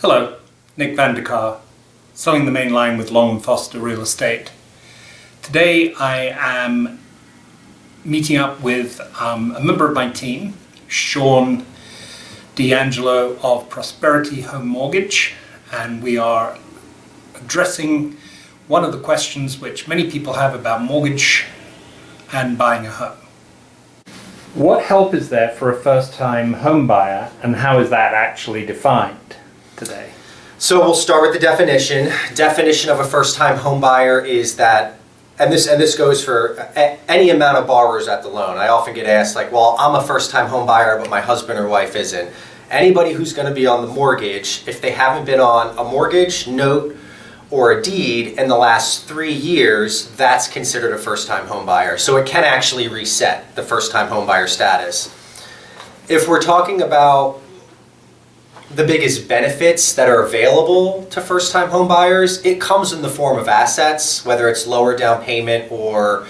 Hello, Nick Vandekar, selling the main line with Long & Foster Real Estate. Today I am meeting up with a member of my team, Shawn, DeAngelo of Prosperity Home Mortgage, and we are addressing one of the questions which many people have about mortgage and buying a home. What help is there for a first-time home buyer, and how is that actually defined today? So we'll start with the definition. Definition of a first-time home buyer is that, and this goes for any amount of borrowers at the loan. I often get asked, like, well, I'm a first-time home buyer, but my husband or wife isn't. Anybody who's going to be on the mortgage, if they haven't been on a mortgage, note, or a deed in the last 3 years, that's considered a first-time home buyer. So it can actually reset the first-time home buyer status. If we're talking about the biggest benefits that are available to first-time home buyers, it comes in the form of assets, whether it's lower down payment or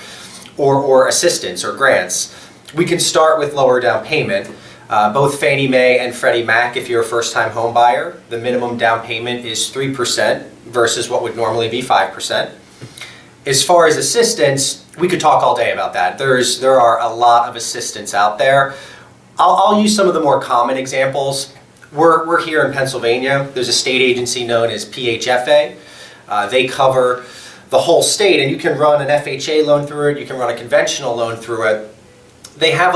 assistance or grants. We can start with lower down payment. Both Fannie Mae and Freddie Mac, if you're a first-time home buyer, the minimum down payment is 3% versus what would normally be 5%. As far as assistance, we could talk all day about that. There are a lot of assistance out there. I'll use some of the more common examples. We're here in Pennsylvania. There's a state agency known as PHFA. They cover the whole state, and you can run an FHA loan through it. You can run a conventional loan through it. They have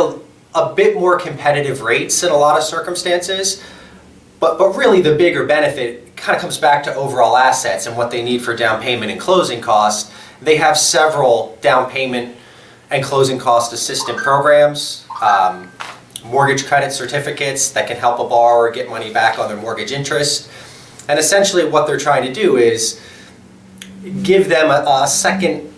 a bit more competitive rates in a lot of circumstances, but really the bigger benefit kind of comes back to overall assets and what they need for down payment and closing costs. They have several down payment and closing cost assistance programs, mortgage credit certificates that can help a borrower get money back on their mortgage interest. And essentially what they're trying to do is give them a second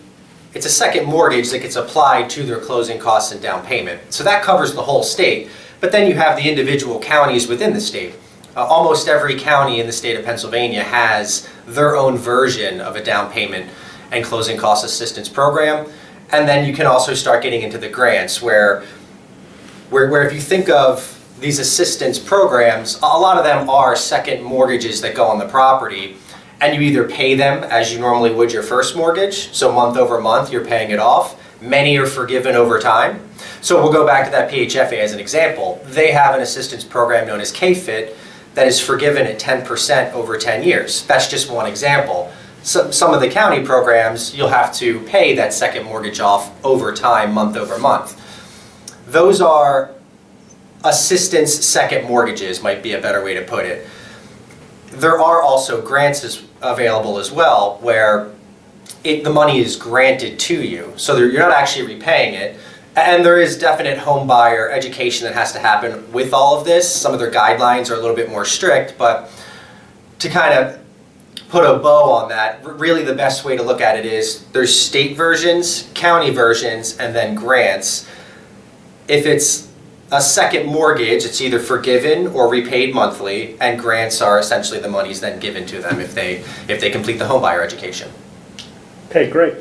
mortgage that gets applied to their closing costs and down payment. So that covers the whole state. But then you have the individual counties within the state. Almost every county in the state of Pennsylvania has their own version of a down payment and closing cost assistance program. And then you can also start getting into the grants where if you think of these assistance programs, a lot of them are second mortgages that go on the property, and you either pay them as you normally would your first mortgage, so month over month you're paying it off. Many are forgiven over time. So we'll go back to that PHFA as an example. They have an assistance program known as KFIT that is forgiven at 10% over 10 years. That's just one example. Some of the county programs, you'll have to pay that second mortgage off over time, month over month. Those are assistance second mortgages, might be a better way to put it. There are also grants available as well, where the money is granted to you, so you're not actually repaying it. And there is definite home buyer education that has to happen with all of this. Some of their guidelines are a little bit more strict, but to kind of put a bow on that, really the best way to look at it is there's state versions, county versions, and then grants. If it's a second mortgage, it's either forgiven or repaid monthly, and grants are essentially the monies then given to them if they complete the homebuyer education. Okay, great.